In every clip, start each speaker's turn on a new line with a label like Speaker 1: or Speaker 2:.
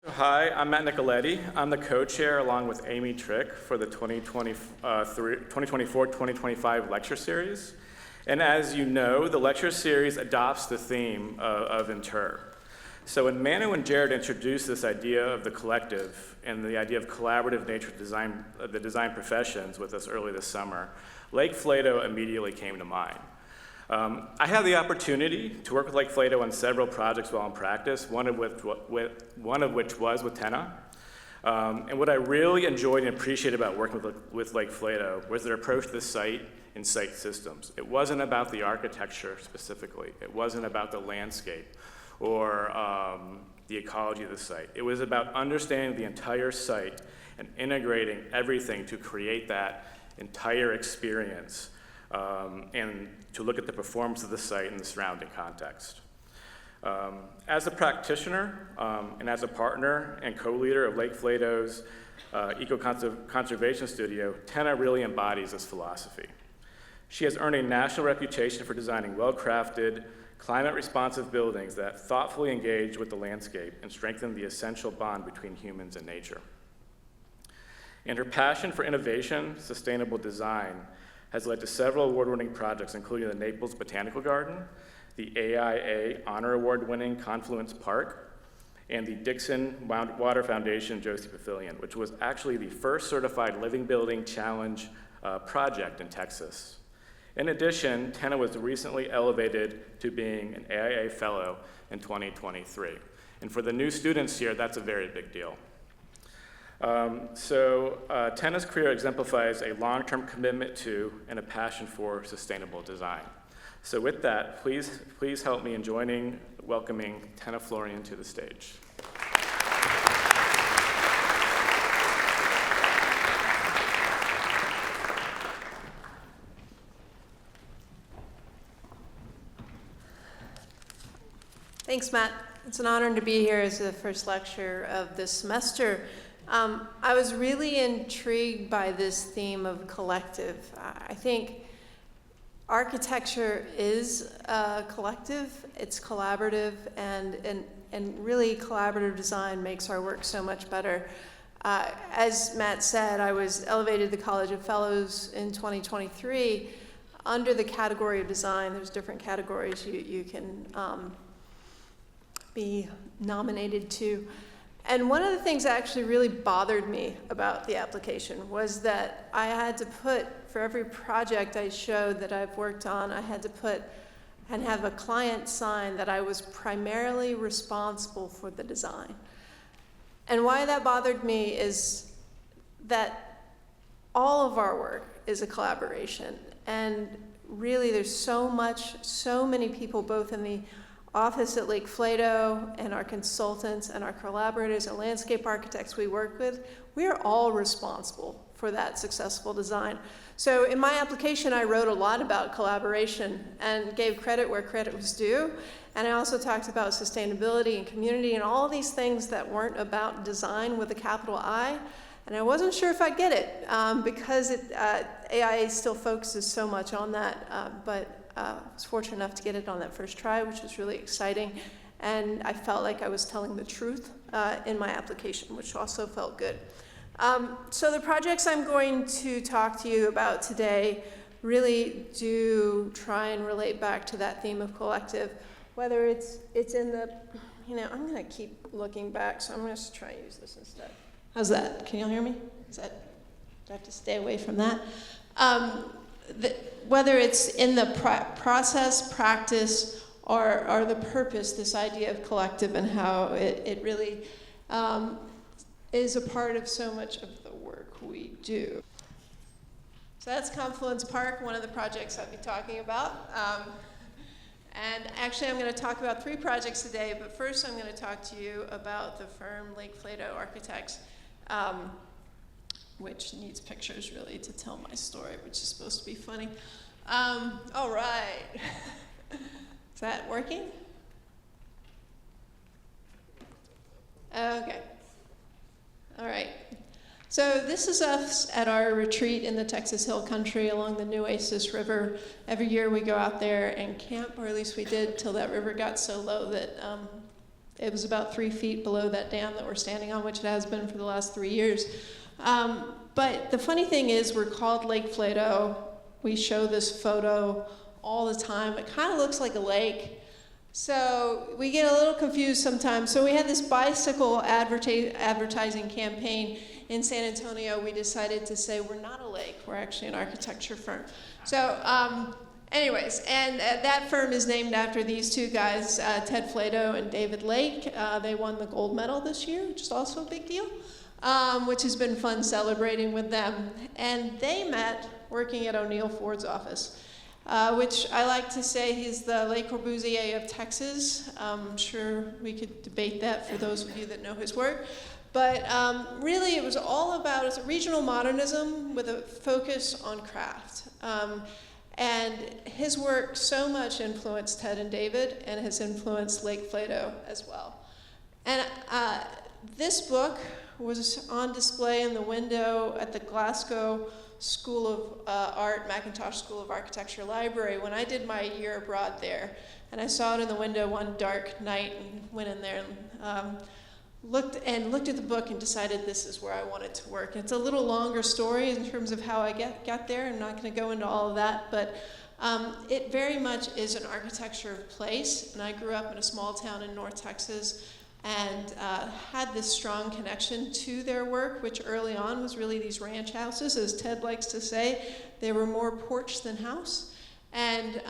Speaker 1: Hi, I'm Matt Nicoletti. I'm the co-chair along with Amy Trick for the 2024-2025 lecture series. And as you know, the lecture series adopts the theme of Inter. So when Manu and Jared introduced this idea of the collective and the idea of collaborative nature of the design professions with us early this summer, Lake Flato immediately came to mind. I had the opportunity to work with Lake Flato on several projects while in practice, one of which was with Tenna. And what I really enjoyed and appreciated about working with Lake Flato was their approach to the site and site systems. It wasn't about the architecture specifically. It wasn't about the landscape or the ecology of the site. It was about understanding the entire site and integrating everything to create that entire experience. And to look at the performance of the site in the surrounding context. As a practitioner and as a partner and co-leader of Lake Flato's eco-conservation studio, Tenna really embodies this philosophy. She has earned a national reputation for designing well-crafted, climate-responsive buildings that thoughtfully engage with the landscape and strengthen the essential bond between humans and nature. And her passion for innovation, sustainable design, has led to several award-winning projects, including the Naples Botanical Garden, the AIA Honor Award-winning Confluence Park, and the Dixon Water Foundation Josey Pavilion, which was actually the first certified Living Building Challenge project in Texas. In addition, Tenna was recently elevated to being an AIA Fellow in 2023. And for the new students here, that's a very big deal. Tenna's career exemplifies a long-term commitment to and a passion for sustainable design. So with that, please help me in welcoming Tenna Florian to the stage.
Speaker 2: Thanks, Matt. It's an honor to be here as the first lecture of this semester. I was really intrigued by this theme of collective. I think architecture is collective, it's collaborative, and really collaborative design makes our work so much better. As Matt said, I was elevated to the College of Fellows in 2023 under the category of design. There's different categories you can be nominated to. And one of the things that actually really bothered me about the application was that I had to put, for every project I showed that I've worked on, I had to put and have a client sign that I was primarily responsible for the design. And why that bothered me is that all of our work is a collaboration. And really there's so many people both in the office at Lake Flato and our consultants and our collaborators and landscape architects we work with, we are all responsible for that successful design. So in my application, I wrote a lot about collaboration and gave credit where credit was due. And I also talked about sustainability and community and all these things that weren't about design with a capital I. And I wasn't sure if I'd get it because AIA still focuses so much on that, but I was fortunate enough to get it on that first try, which was really exciting. And I felt like I was telling the truth in my application, which also felt good. So the projects I'm going to talk to you about today really do try and relate back to that theme of collective, whether it's in the, I'm going to keep looking back, so I'm going to try and use this instead. How's that? Can you all hear me? Do I have to stay away from that? Whether it's in the process, practice, or the purpose, this idea of collective and how it really is a part of so much of the work we do. So that's Confluence Park, one of the projects I'll be talking about. And actually I'm going to talk about 3 projects today, but first I'm going to talk to you about the firm Lake Flato Architects, which needs pictures really to tell my story, which is supposed to be funny. All right. Is that working? Okay. All right. So this is us at our retreat in the Texas Hill Country along the Nueces River. Every year we go out there and camp, or at least we did till that river got so low that It was about 3 feet below that dam that we're standing on, which it has been for the last 3 years. But the funny thing is, we're called Lake Flato. We show this photo all the time. It kind of looks like a lake. So we get a little confused sometimes. So we had this bicycle advertising campaign in San Antonio. We decided to say we're not a lake, we're actually an architecture firm. So anyways, and that firm is named after these two guys, Ted Flato and David Lake. They won the gold medal this year, which is also a big deal, which has been fun celebrating with them. And they met working at O'Neill Ford's office. Which I like to say he's the Le Corbusier of Texas. I'm sure we could debate that for those of you that know his work. But really it was all about it's regional modernism with a focus on craft. And his work so much influenced Ted and David and has influenced Lake Flato as well. And this book was on display in the window at the Glasgow School of Art, Mackintosh School of Architecture Library when I did my year abroad there. And I saw it in the window one dark night and went in there and looked at the book and decided this is where I wanted to work. It's a little longer story in terms of how I got there. I'm not going to go into all of that, but it very much is an architecture of place. And I grew up in a small town in North Texas and had this strong connection to their work, which early on was really these ranch houses. As Ted likes to say, they were more porch than house. And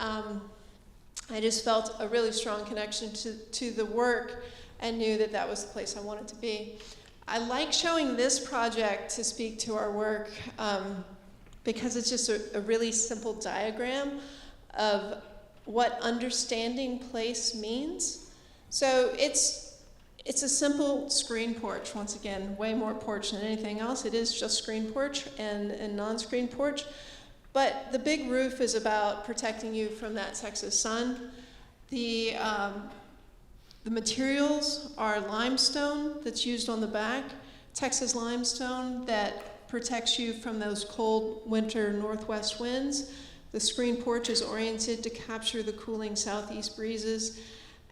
Speaker 2: I just felt a really strong connection to the work and knew that that was the place I wanted to be. I like showing this project to speak to our work because it's just a really simple diagram of what understanding place means. So it's a simple screen porch, once again, way more porch than anything else. It is just screen porch and non-screen porch. But the big roof is about protecting you from that Texas sun. The materials are limestone that's used on the back, Texas limestone that protects you from those cold winter northwest winds. The screen porch is oriented to capture the cooling southeast breezes.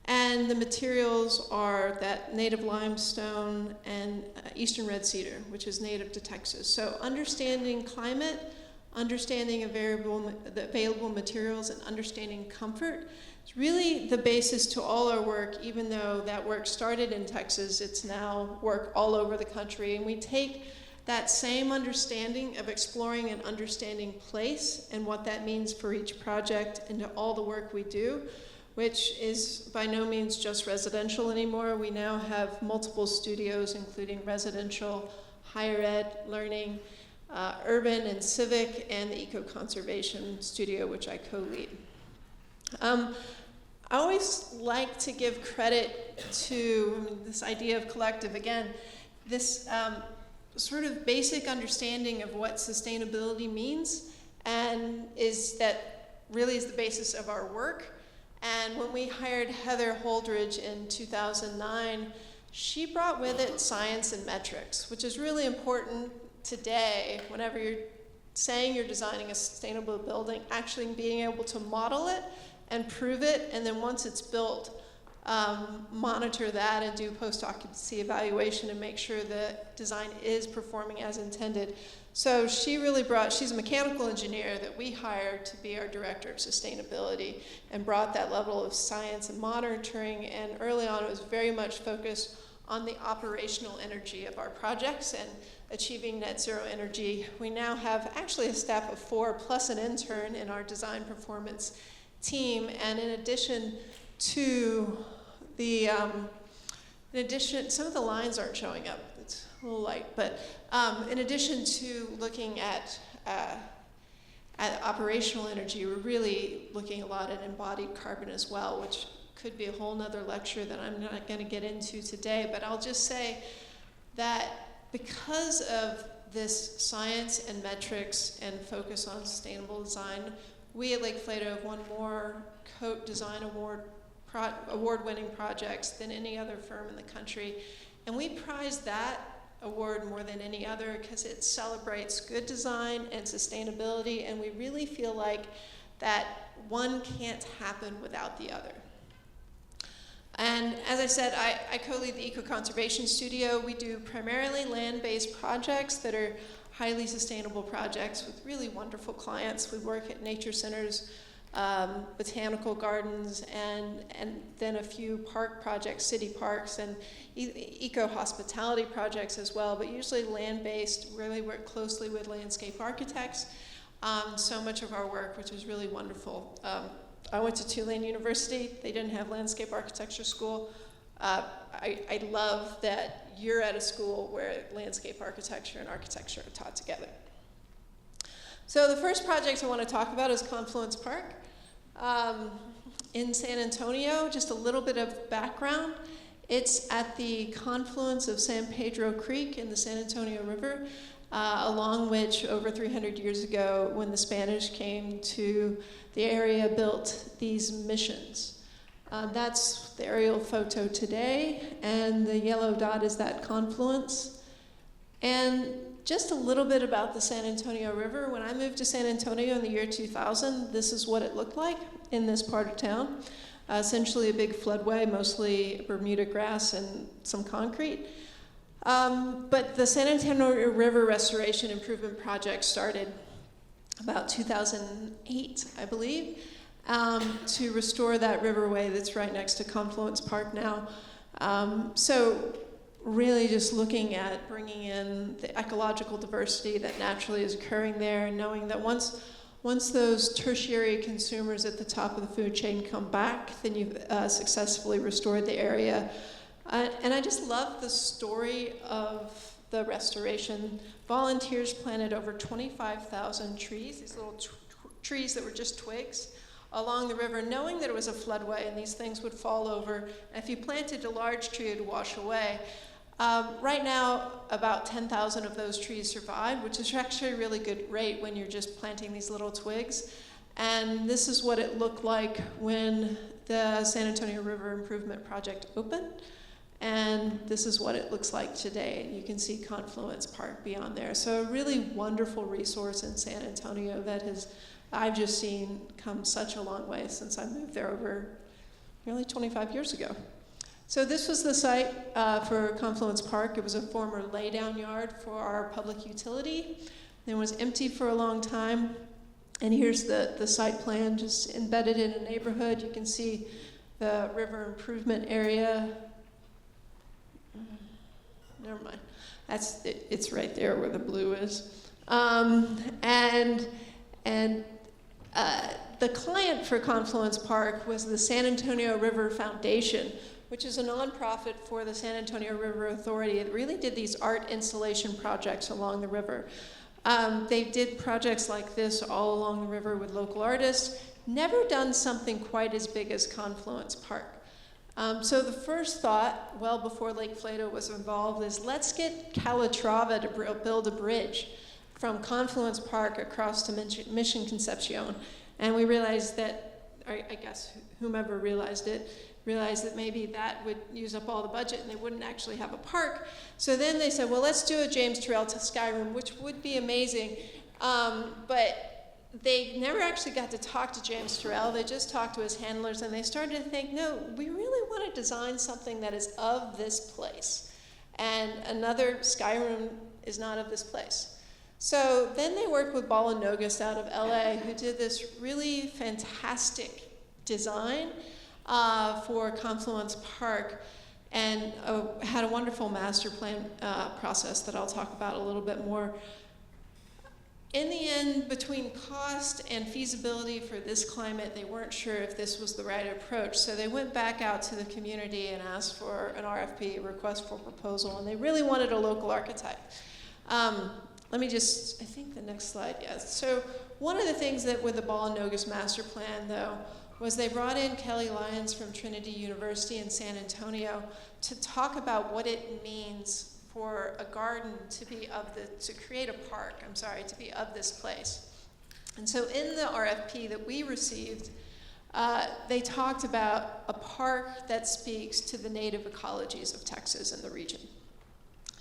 Speaker 2: And the materials are that native limestone and eastern red cedar, which is native to Texas. So understanding climate, understanding the available materials, and understanding comfort is really the basis to all our work. Even though that work started in Texas, it's now work all over the country. And we take that same understanding of exploring and understanding place and what that means for each project into all the work we do, which is by no means just residential anymore. We now have multiple studios, including residential, higher ed, learning, urban and civic, and the eco-conservation studio, which I co-lead. I always like to give credit to this idea of collective. Again, this sort of basic understanding of what sustainability means and really is the basis of our work. And when we hired Heather Holdridge in 2009, she brought with it science and metrics, which is really important today whenever you're saying you're designing a sustainable building, actually being able to model it and prove it, and then once it's built, monitor that and do post-occupancy evaluation and make sure the design is performing as intended. So she's a mechanical engineer that we hired to be our director of sustainability and brought that level of science and monitoring, and early on it was very much focused on the operational energy of our projects and achieving net zero energy. We now have actually a staff of 4 plus an intern in our design performance team, and in addition to some of the lines aren't showing up. It's a little light, but in addition to looking at operational energy, we're really looking a lot at embodied carbon as well, which could be a whole nother lecture that I'm not going to get into today, but I'll just say that because of this science and metrics and focus on sustainable design, we at Lake Flato have won more COAT Design award-winning projects than any other firm in the country. And we prize that award more than any other because it celebrates good design and sustainability, and we really feel like that one can't happen without the other. And as I said, I co-lead the Eco-Conservation Studio. We do primarily land-based projects that are highly sustainable projects with really wonderful clients. We work at nature centers, botanical gardens, and then a few park projects, city parks, and eco-hospitality projects as well, but usually land-based, really work closely with landscape architects. So much of our work, which is really wonderful. I went to Tulane University. They didn't have landscape architecture school. I love that you're at a school where landscape architecture and architecture are taught together. So the first project I want to talk about is Confluence Park in San Antonio. Just a little bit of background. It's at the confluence of San Pedro Creek in the San Antonio River, along which over 300 years ago, when the Spanish came to the area, built these missions. That's the aerial photo today, and the yellow dot is that confluence. And just a little bit about the San Antonio River. When I moved to San Antonio in the year 2000, this is what it looked like in this part of town. Essentially a big floodway, mostly Bermuda grass and some concrete. But the San Antonio River Restoration Improvement Project started about 2008, I believe, to restore that riverway that's right next to Confluence Park now. So really just looking at bringing in the ecological diversity that naturally is occurring there, and knowing that once those tertiary consumers at the top of the food chain come back, then you've successfully restored the area. And I just love the story of the restoration. Volunteers planted over 25,000 trees, these little trees that were just twigs, along the river, knowing that it was a floodway and these things would fall over. And if you planted a large tree, it would wash away. Right now, about 10,000 of those trees survived, which is actually a really good rate when you're just planting these little twigs. And this is what it looked like when the San Antonio River Improvement Project opened. And this is what it looks like today. You can see Confluence Park beyond there. So a really wonderful resource in San Antonio that I've just seen come such a long way since I moved there over nearly 25 years ago. So this was the site for Confluence Park. It was a former laydown yard for our public utility. It was empty for a long time. And here's the site plan, just embedded in a neighborhood. You can see the river improvement area. Never mind. It's right there where the blue is. The client for Confluence Park was the San Antonio River Foundation, which is a nonprofit for the San Antonio River Authority. It really did these art installation projects along the river. They did projects like this all along the river with local artists. Never done something quite as big as Confluence Park. So the first thought, well before Lake Flato was involved, is let's get Calatrava to build a bridge from Confluence Park across to Mission Concepcion. And we realized that, or I guess whomever realized that maybe that would use up all the budget and they wouldn't actually have a park. So then they said, well, let's do a James Turrell to Skyrim, which would be amazing. But they never actually got to talk to James Turrell. They just talked to his handlers, and they started to think, no, we really want to design something that is of this place. And another Skyrim is not of this place. So then they worked with Ball and Nogus out of LA, who did this really fantastic design for Confluence Park, and had a wonderful master plan process that I'll talk about a little bit more. In the end, between cost and feasibility for this climate, they weren't sure if this was the right approach. So they went back out to the community and asked for an RFP, a request for proposal, and they really wanted a local architect. Let me just, I think the next slide, yes. So one of the things that with the Ball and Nogus master plan, though, was they brought in Kelly Lyons from Trinity University in San Antonio to talk about what it means for a garden to create a park, to be of this place. And so in the RFP that we received, they talked about a park that speaks to the native ecologies of Texas and the region.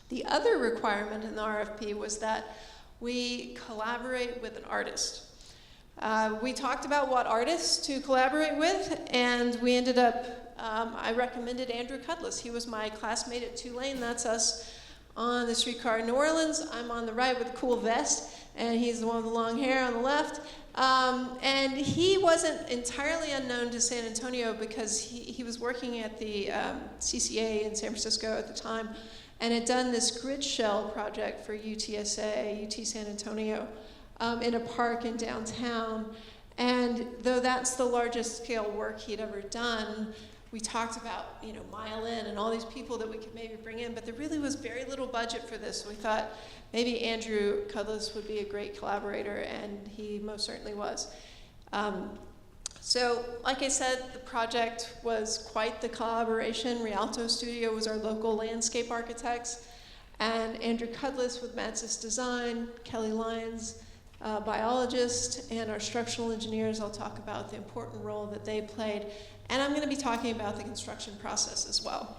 Speaker 2: The other requirement in the RFP was that we collaborate with an artist. We talked about what artists to collaborate with, and we ended up, I recommended Andrew Cudless. He was my classmate at Tulane. That's us on the streetcar in New Orleans. I'm on the right with a cool vest, and he's the one with the long hair on the left. And he wasn't entirely unknown to San Antonio because he was working at the CCA in San Francisco at the time and had done this grid shell project for UTSA, UT San Antonio, in a park in downtown. And though that's the largest scale work he'd ever done, we talked about, Mile In and all these people that we could maybe bring in, but there really was very little budget for this. So we thought maybe Andrew Cudless would be a great collaborator, and he most certainly was. So, like I said, the project was quite the collaboration. Rialto Studio was our local landscape architects, and Andrew Cudless with Matsis Design, Kelly Lyons, biologist, and our structural engineers. I'll talk about the important role that they played. And I'm going to be talking about the construction process as well.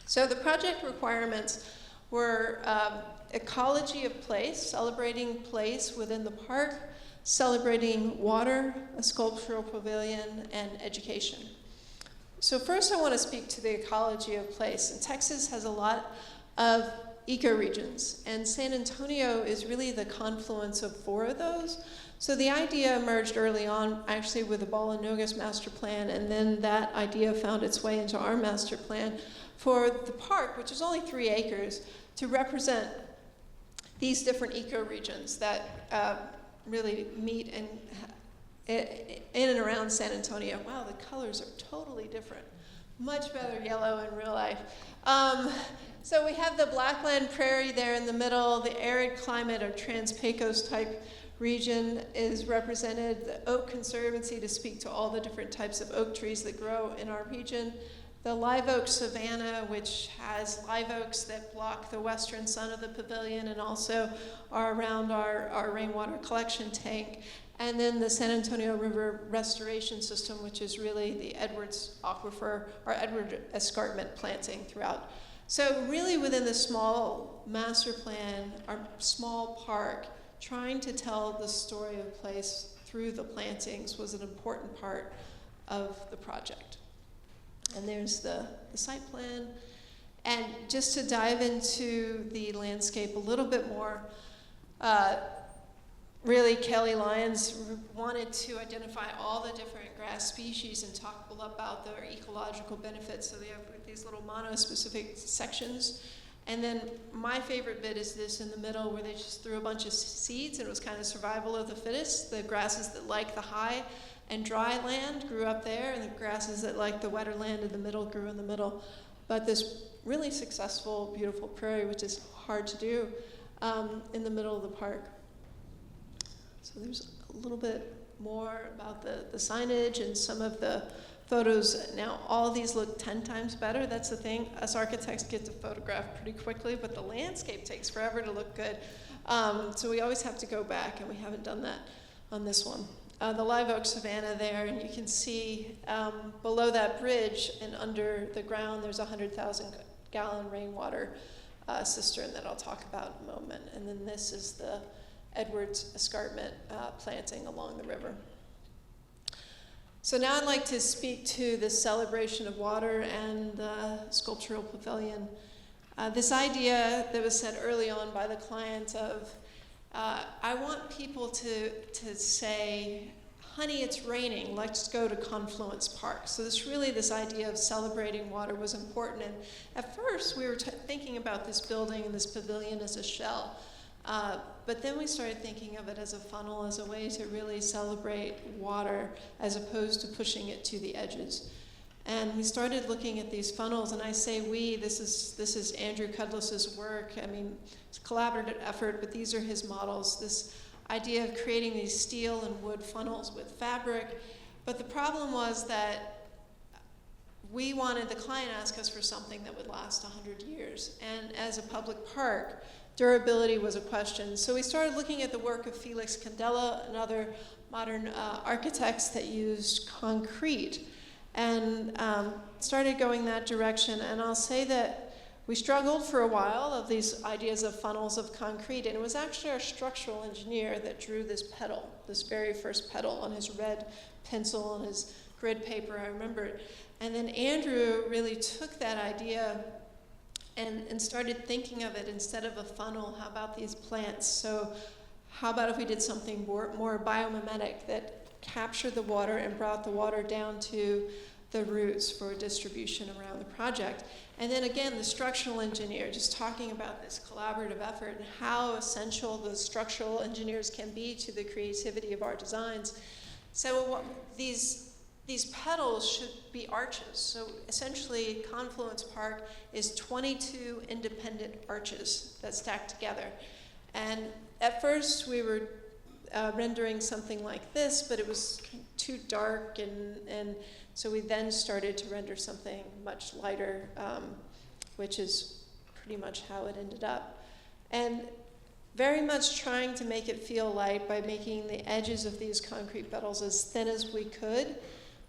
Speaker 2: So the project requirements were ecology of place, celebrating place within the park, celebrating water, a sculptural pavilion, and education. So first I want to speak to the ecology of place. And Texas has a lot of ecoregions, and San Antonio is really the confluence of 4 of those. So the idea emerged early on, actually with the Bala Nogas master plan, and then that idea found its way into our master plan for the park, which is only 3 acres, to represent these different ecoregions that really meet in and around San Antonio. Wow, the colors are totally different. Much better yellow in real life. So we have the Blackland Prairie there in the middle, the arid climate or Trans-Pecos type region is represented, the Oak Conservancy to speak to all the different types of oak trees that grow in our region, the live oak savanna, which has live oaks that block the western sun of the pavilion and also are around our rainwater collection tank, and then the San Antonio River Restoration System, which is really the Edwards Aquifer or Edward Escarpment planting throughout. So really within the small master plan, our small park, trying to tell the story of place through the plantings was an important part of the project. And there's the site plan. And just to dive into the landscape a little bit more, really Kelly Lyons wanted to identify all the different grass species and talk about their ecological benefits. So they have these little mono-specific sections. And then my favorite bit is this in the middle where they just threw a bunch of seeds, and it was kind of survival of the fittest. The grasses that like the high and dry land grew up there, and the grasses that like the wetter land in the middle grew in the middle. But this really successful, beautiful prairie, which is hard to do, in the middle of the park. So there's a little bit more about the signage and some of the photos. Now, all these look 10 times better. That's the thing. Us architects get to photograph pretty quickly, but the landscape takes forever to look good. So we always have to go back, and we haven't done that on this one. The live oak savanna there, and you can see below that bridge and under the ground, there's a 100,000-gallon rainwater cistern that I'll talk about in a moment. And then this is the Edwards Escarpment planting along the river. So now I'd like to speak to the celebration of water and the sculptural pavilion. This idea that was said early on by the client of, I want people to say, honey, it's raining, let's go to Confluence Park. So this idea of celebrating water was important. And at first we were thinking about this building and this pavilion as a shell. But then we started thinking of it as a funnel, as a way to really celebrate water as opposed to pushing it to the edges. And we started looking at these funnels, and I say we, this is Andrew Cudless's work. I mean, it's a collaborative effort, but these are his models, this idea of creating these steel and wood funnels with fabric. But the problem was that we wanted the client to ask us for something that would last 100 years. And as a public park, durability was a question. So we started looking at the work of Felix Candela and other modern architects that used concrete, and started going that direction. And I'll say that we struggled for a while of these ideas of funnels of concrete, and it was actually our structural engineer that drew this petal, this very first petal, on his red pencil on his grid paper, I remember it. And then Andrew really took that idea and started thinking of it instead of a funnel. How about these plants? So how about if we did something more biomimetic that captured the water and brought the water down to the roots for distribution around the project? And then again, the structural engineer, just talking about this collaborative effort and how essential the structural engineers can be to the creativity of our designs. So these petals should be arches. So essentially, Confluence Park is 22 independent arches that stack together. And at first, we were rendering something like this, but it was too dark, and so we then started to render something much lighter, which is pretty much how it ended up. And very much trying to make it feel light by making the edges of these concrete petals as thin as we could.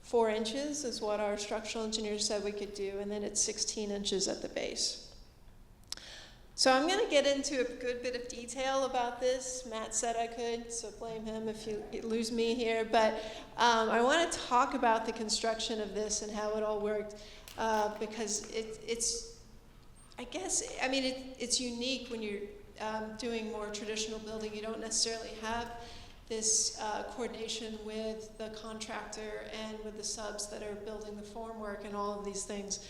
Speaker 2: 4 inches is what our structural engineers said we could do, and then it's 16 inches at the base. So I'm going to get into a good bit of detail about this. Matt said I could, so blame him if you lose me here. But I want to talk about the construction of this and how it all worked, because it's unique when you're doing more traditional building. You don't necessarily have this coordination with the contractor and with the subs that are building the formwork and all of these things.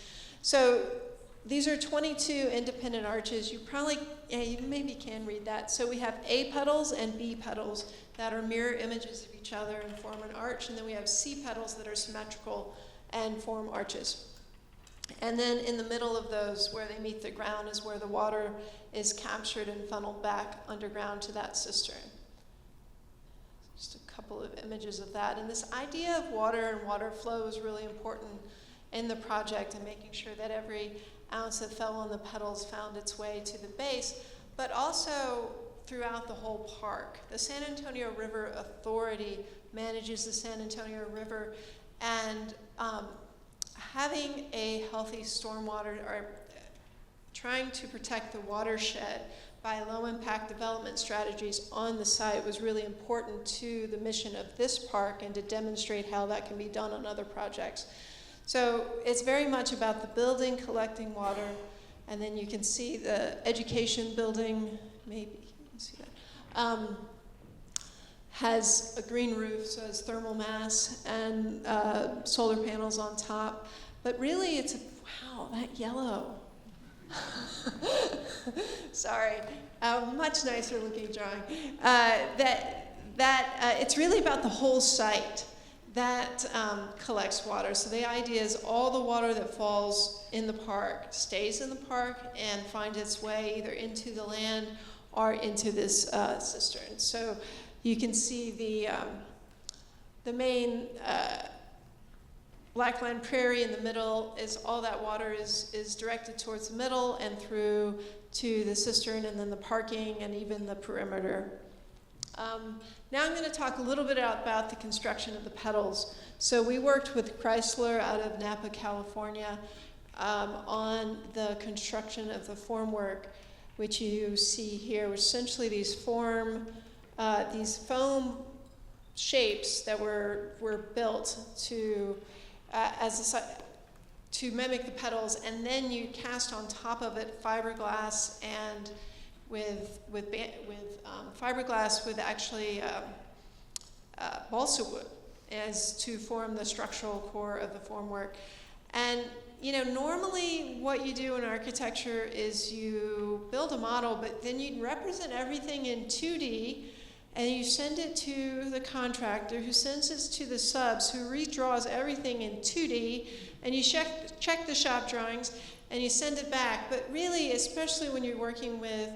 Speaker 2: So these are 22 independent arches. You maybe can read that. So we have A petals and B petals that are mirror images of each other and form an arch. And then we have C petals that are symmetrical and form arches. And then in the middle of those, where they meet the ground, is where the water is captured and funneled back underground to that cistern. Just a couple of images of that. And this idea of water and water flow is really important in the project, and making sure that every ounce that fell on the petals found its way to the base, but also throughout the whole park. The San Antonio River Authority manages the San Antonio River, and having a healthy stormwater, or trying to protect the watershed by low-impact development strategies on the site was really important to the mission of this park and to demonstrate how that can be done on other projects. So it's very much about the building collecting water, and then you can see the education building, maybe you can see that, has a green roof, so it has thermal mass and solar panels on top. But really it's wow, that yellow. Sorry, much nicer looking drawing. It's really about the whole site that collects water. So the idea is all the water that falls in the park stays in the park and finds its way either into the land or into this cistern. So you can see the main Blackland Prairie in the middle is all that water is directed towards the middle and through to the cistern, and then the parking and even the perimeter. Now I'm going to talk a little bit about the construction of the petals. So we worked with Chrysler out of Napa, California, on the construction of the formwork, which you see here, which essentially these foam shapes that were built to to mimic the petals, and then you cast on top of it fiberglass, and with fiberglass with actually balsa wood as to form the structural core of the formwork. And normally what you do in architecture is you build a model, but then you represent everything in 2D, and you send it to the contractor, who sends it to the subs, who redraws everything in 2D, and you check the shop drawings, and you send it back. But really, especially when you're working with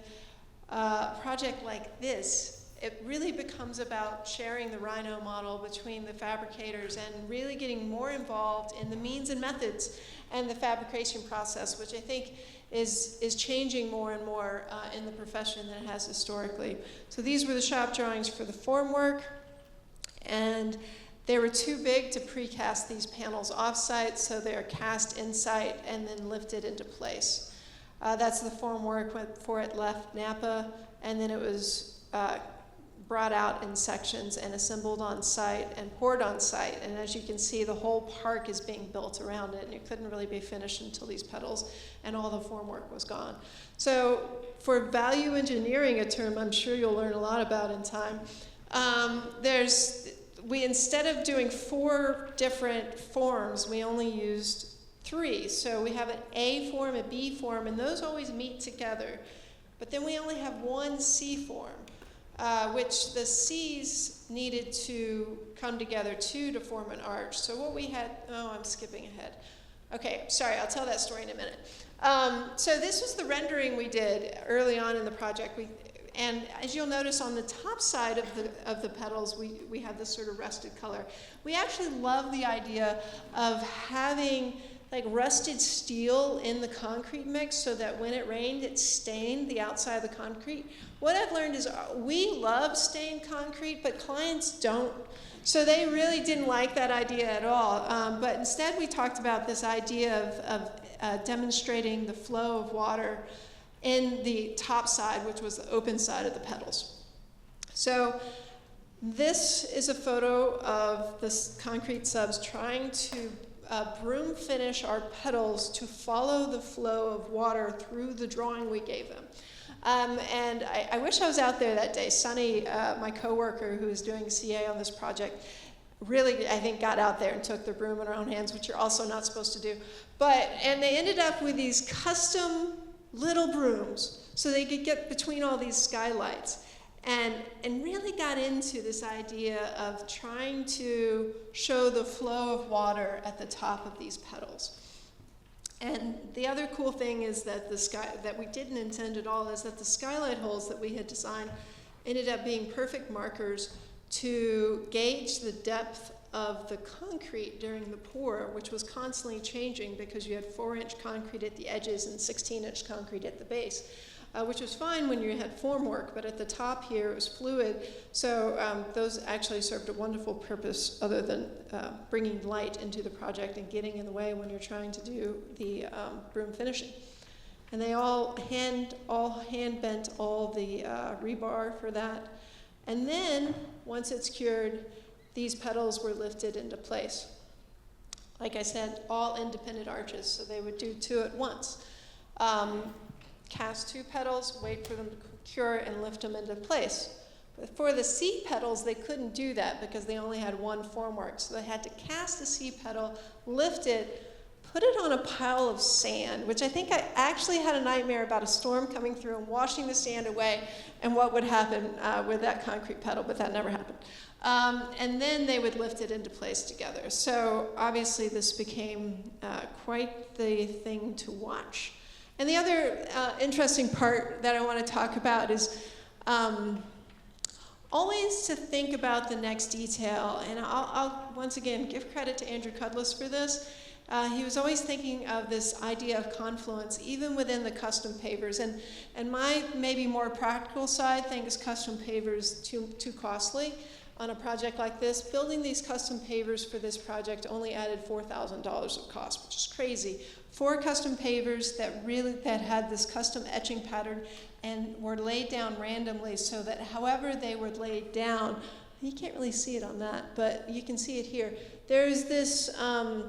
Speaker 2: a project like this, it really becomes about sharing the Rhino model between the fabricators and really getting more involved in the means and methods and the fabrication process, which I think is changing more and more in the profession than it has historically. So these were the shop drawings for the formwork, and they were too big to precast these panels off-site, so they're cast in-site and then lifted into place. That's the formwork before it left Napa, and then it was brought out in sections and assembled on site and poured on site. And as you can see, the whole park is being built around it, and it couldn't really be finished until these petals and all the formwork was gone. So for value engineering, a term I'm sure you'll learn a lot about in time, instead of doing 4 different forms, we only used 3. So we have an A form, a B form, and those always meet together. But then we only have one C form, which the C's needed to come together too to form an arch. So what we had, I'm skipping ahead. Okay, sorry, I'll tell that story in a minute. So this was the rendering we did early on in the project. And as you'll notice on the top side of the petals, we have this sort of rusted color. We actually love the idea of having like rusted steel in the concrete mix so that when it rained, it stained the outside of the concrete. What I've learned is we love stained concrete, but clients don't. So they really didn't like that idea at all. But instead, we talked about this idea of demonstrating the flow of water in the top side, which was the open side of the petals. So this is a photo of the concrete subs trying to broom finish our petals to follow the flow of water through the drawing we gave them. And I wish I was out there that day. Sunny, my coworker who is doing CA on this project, really, I think, got out there and took the broom in her own hands, which you're also not supposed to do. And they ended up with these custom little brooms so they could get between all these skylights. And really got into this idea of trying to show the flow of water at the top of these petals. And the other cool thing is that that we didn't intend at all is that the skylight holes that we had designed ended up being perfect markers to gauge the depth of the concrete during the pour, which was constantly changing because you had 4-inch concrete at the edges and 16-inch concrete at the base. Which was fine when you had formwork, but at the top here it was fluid. So those actually served a wonderful purpose other than bringing light into the project and getting in the way when you're trying to do the broom finishing. And they all hand bent all the rebar for that. And then once it's cured, these petals were lifted into place. Like I said, all independent arches, so they would do 2 at once. Cast 2 petals, wait for them to cure, and lift them into place. But for the C petals, they couldn't do that because they only had one formwork. So they had to cast the C petal, lift it, put it on a pile of sand, which I think I actually had a nightmare about a storm coming through and washing the sand away and what would happen with that concrete petal, but that never happened. And then they would lift it into place together. So obviously this became quite the thing to watch. And the other interesting part that I want to talk about is always to think about the next detail. And I'll once again give credit to Andrew Cudlis for this. He was always thinking of this idea of confluence, even within the custom pavers. And my maybe more practical side thinks custom pavers too costly on a project like this. Building these custom pavers for this project only added $4,000 of cost, which is crazy. 4 custom pavers that had this custom etching pattern and were laid down randomly so that however they were laid down, you can't really see it on that, but you can see it here. There's this, I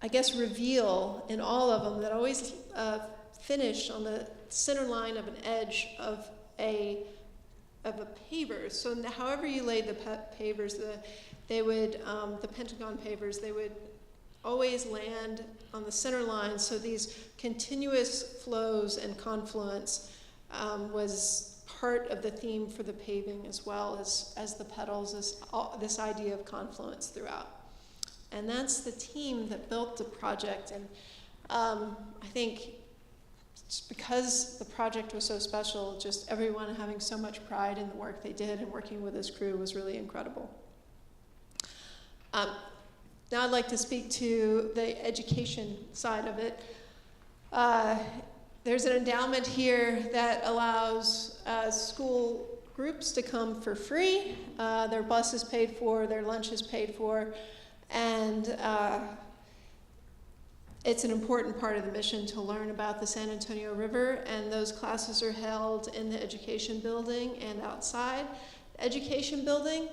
Speaker 2: guess, reveal in all of them that always finished on the center line of an edge of a paver. So however you laid the pavers, the pentagon pavers, they would always land on the center line. So these continuous flows and confluence was part of the theme for the paving as well as the petals, this idea of confluence throughout. And that's the team that built the project. And I think just because the project was so special, just everyone having so much pride in the work they did and working with this crew was really incredible. Now I'd like to speak to the education side of it. There's an endowment here that allows school groups to come for free. Their bus is paid for, their lunch is paid for, and it's an important part of the mission to learn about the San Antonio River, and those classes are held in the education building and outside. The education building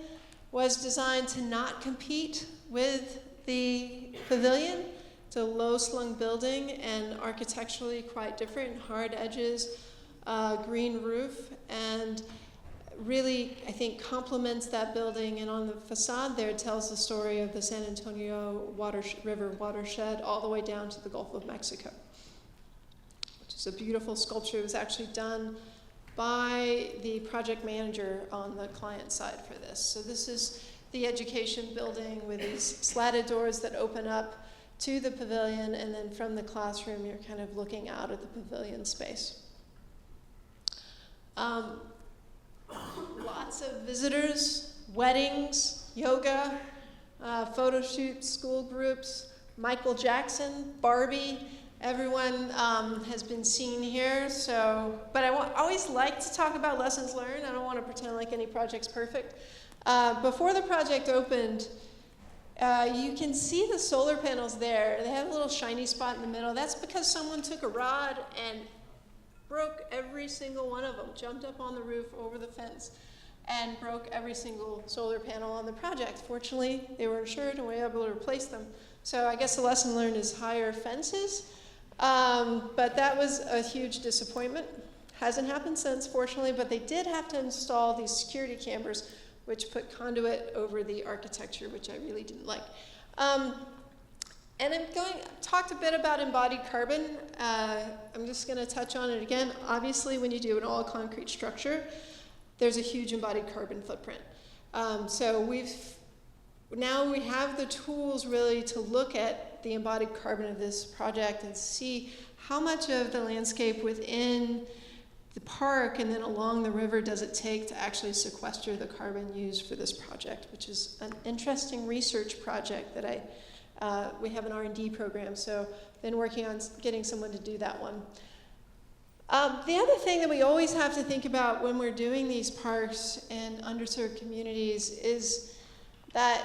Speaker 2: was designed to not compete with the Pavilion. It's a low-slung building and architecturally quite different, hard edges, green roof, and really, I think, complements that building. And on the facade there, it tells the story of the San Antonio River watershed all the way down to the Gulf of Mexico, which is a beautiful sculpture. It was actually done by the project manager on the client side for this. So this is the education building with these slatted doors that open up to the pavilion, and then from the classroom, you're kind of looking out at the pavilion space. Lots of visitors, weddings, yoga, photo shoots, school groups, Michael Jackson, Barbie. Everyone has been seen here. So, but I always like to talk about lessons learned. I don't want to pretend like any project's perfect. Before the project opened, you can see the solar panels there. They have a little shiny spot in the middle. That's because someone took a rod and broke every single one of them, jumped up on the roof over the fence, and broke every single solar panel on the project. Fortunately, they were insured and we were able to replace them. So I guess the lesson learned is higher fences. But that was a huge disappointment. Hasn't happened since, fortunately, but they did have to install these security cameras, which put conduit over the architecture, which I really didn't like. And talked a bit about embodied carbon. I'm just going to touch on it again. Obviously, when you do an all-concrete structure, there's a huge embodied carbon footprint. So now we have the tools really to look at the embodied carbon of this project and see how much of the landscape within the park and then along the river does it take to actually sequester the carbon used for this project, which is an interesting research project that we have an R&D program, so been working on getting someone to do that one. The other thing that we always have to think about when we're doing these parks in underserved communities is that,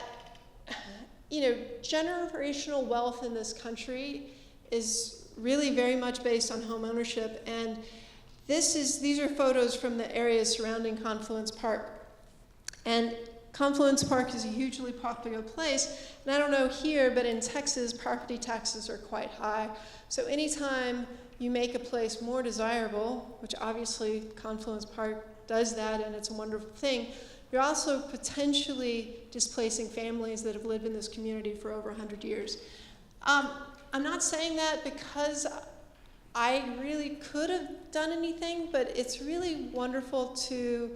Speaker 2: generational wealth in this country is really very much based on home ownership, and these are photos from the areas surrounding Confluence Park. And Confluence Park is a hugely popular place, and I don't know here, but in Texas, property taxes are quite high. So anytime you make a place more desirable, which obviously Confluence Park does that, and it's a wonderful thing, you're also potentially displacing families that have lived in this community for over 100 years. I'm not saying that because I really could have done anything, but it's really wonderful to,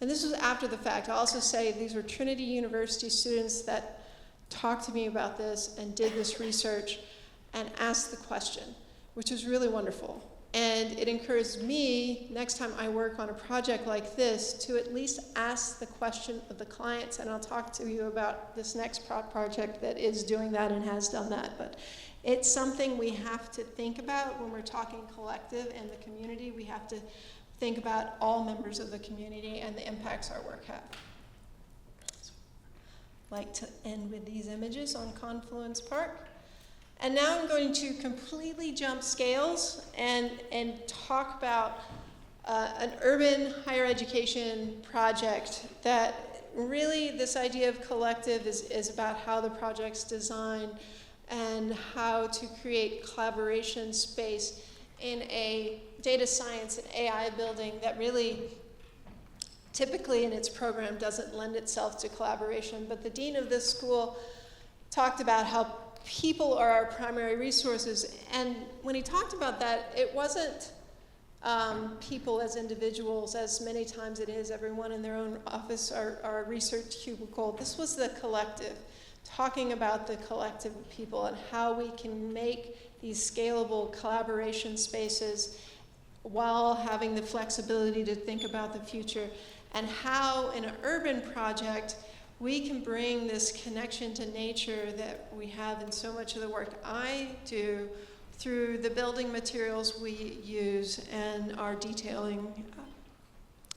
Speaker 2: and this was after the fact, I'll also say these were Trinity University students that talked to me about this and did this research and asked the question, which was really wonderful. And it encouraged me, next time I work on a project like this, to at least ask the question of the clients, and I'll talk to you about this next project that is doing that and has done that. But it's something we have to think about when we're talking collective and the community. We have to think about all members of the community and the impacts our work have. So, I'd like to end with these images on Confluence Park. And now I'm going to completely jump scales and talk about an urban higher education project that really this idea of collective is about how the project's designed and how to create collaboration space in a data science and AI building that really typically in its program doesn't lend itself to collaboration. But the dean of this school talked about how people are our primary resources, and when he talked about that, it wasn't people as individuals, as many times it is everyone in their own office or a research cubicle. This was the collective, talking about the collective of people and how we can make these scalable collaboration spaces while having the flexibility to think about the future, and how in an urban project we can bring this connection to nature that we have in so much of the work I do through the building materials we use and our detailing.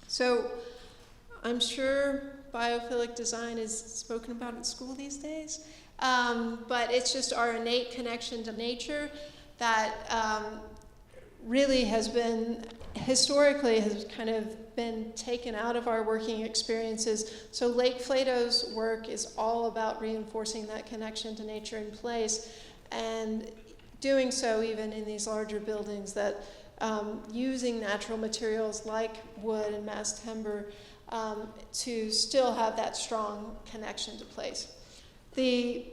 Speaker 2: So I'm sure biophilic design is spoken about in school these days. but it's just our innate connection to nature that really has been, historically, has kind of been taken out of our working experiences. So Lake Flato's work is all about reinforcing that connection to nature in place, and doing so even in these larger buildings, that using natural materials like wood and mass timber to still have that strong connection to place. The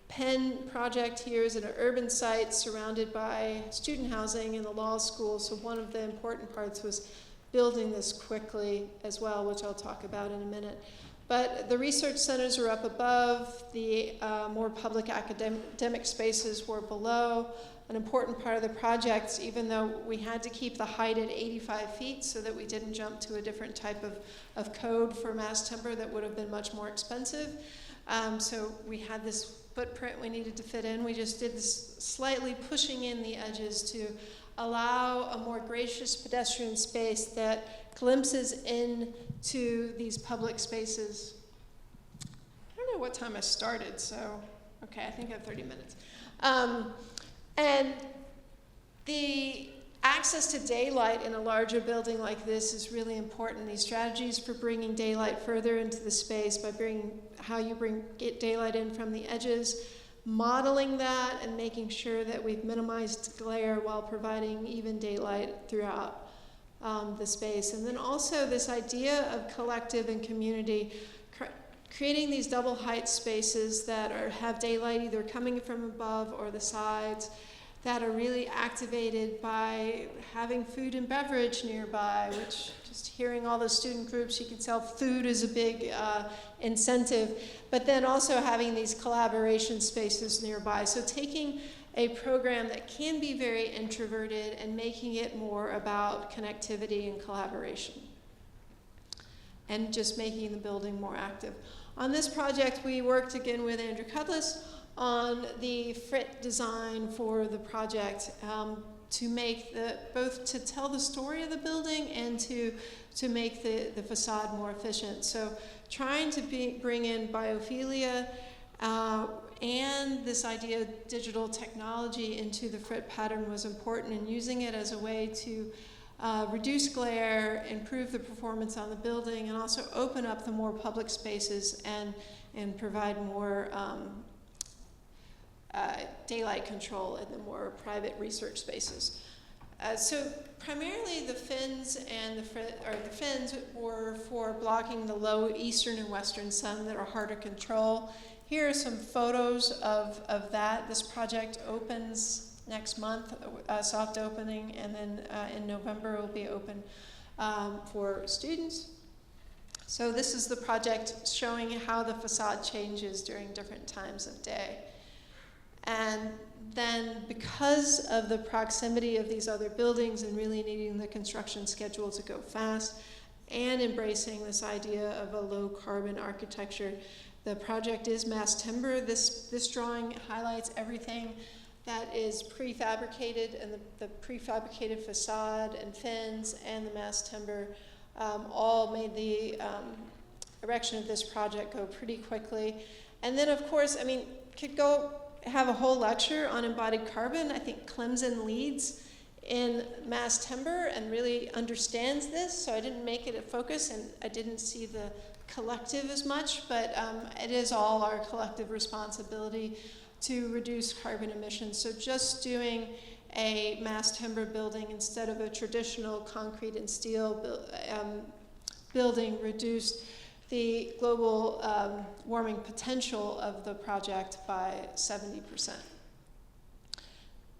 Speaker 2: Penn project here is an urban site surrounded by student housing in the law school, so one of the important parts was building this quickly as well, which I'll talk about in a minute. But the research centers are up above, the more public academic spaces were below. An important part of the project, even though we had to keep the height at 85 feet so that we didn't jump to a different type of code for mass timber that would have been much more expensive. So we had this footprint we needed to fit in. We just did this slightly pushing in the edges to allow a more gracious pedestrian space that glimpses into these public spaces. I don't know what time I started, so okay, I think I have 30 minutes. And the access to daylight in a larger building like this is really important. These strategies for bringing daylight further into the space by get daylight in from the edges, modeling that and making sure that we've minimized glare while providing even daylight throughout the space. And then also this idea of collective and community, creating these double height spaces that have daylight either coming from above or the sides, that are really activated by having food and beverage nearby, which just hearing all the student groups, you can tell food is a big incentive, but then also having these collaboration spaces nearby. So taking a program that can be very introverted and making it more about connectivity and collaboration, and just making the building more active. On this project, we worked again with Andrew Cudlis on the frit design for the project, to make both to tell the story of the building and to make the facade more efficient. So trying to bring in biophilia and this idea of digital technology into the frit pattern was important, and using it as a way to reduce glare, improve the performance on the building, and also open up the more public spaces and provide more daylight control in the more private research spaces. So primarily the fins and the fins were for blocking the low eastern and western sun that are hard to control. Here are some photos of that. This project opens next month, soft opening, and then in November it will be open for students. So this is the project showing how the facade changes during different times of day. And then because of the proximity of these other buildings and really needing the construction schedule to go fast and embracing this idea of a low carbon architecture, the project is mass timber. This drawing highlights everything that is prefabricated, and the prefabricated facade and fins and the mass timber all made the erection of this project go pretty quickly. And then of course, I mean, could go have a whole lecture on embodied carbon. I think Clemson leads in mass timber and really understands this, so I didn't make it a focus, and I didn't see the collective as much, but it is all our collective responsibility to reduce carbon emissions. So just doing a mass timber building instead of a traditional concrete and steel building reduced the global warming potential of the project by 70%.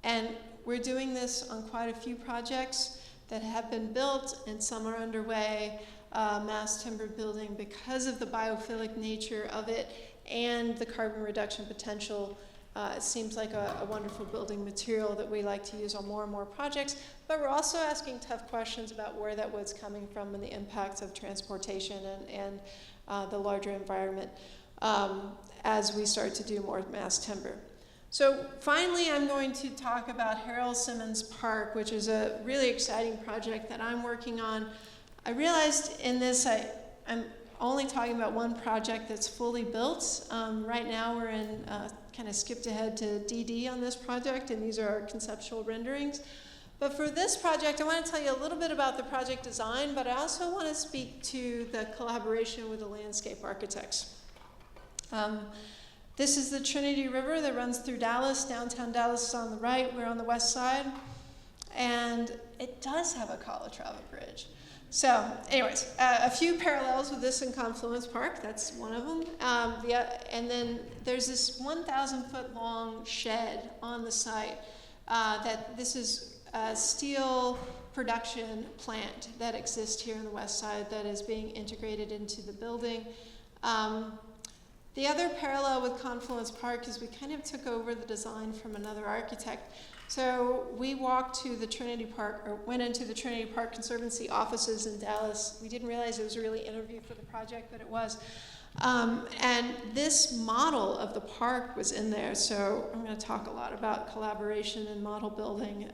Speaker 2: And we're doing this on quite a few projects that have been built, and some are underway, mass timber building, because of the biophilic nature of it and the carbon reduction potential. It seems like a wonderful building material that we like to use on more and more projects, but we're also asking tough questions about where that wood's coming from and the impacts of transportation and the larger environment as we start to do more mass timber. So finally, I'm going to talk about Harold Simmons Park, which is a really exciting project that I'm working on. I realized in this, I'm only talking about one project that's fully built. Right now we're in, kind of skipped ahead to DD on this project, and these are our conceptual renderings. But for this project, I want to tell you a little bit about the project design, but I also want to speak to the collaboration with the landscape architects. This is the Trinity River that runs through Dallas. Downtown Dallas is on the right, we're on the west side. And it does have a Calatrava bridge. So anyways, a few parallels with this in Confluence Park, that's one of them. And then there's this 1,000-foot long shed on the site that this is a steel production plant that exists here on the west side that is being integrated into the building. The other parallel with Confluence Park is we kind of took over the design from another architect. So we walked to the Trinity Park, or went into the Trinity Park Conservancy offices in Dallas. We didn't realize it was a really interview for the project, but it was. And this model of the park was in there. So I'm going to talk a lot about collaboration and model building.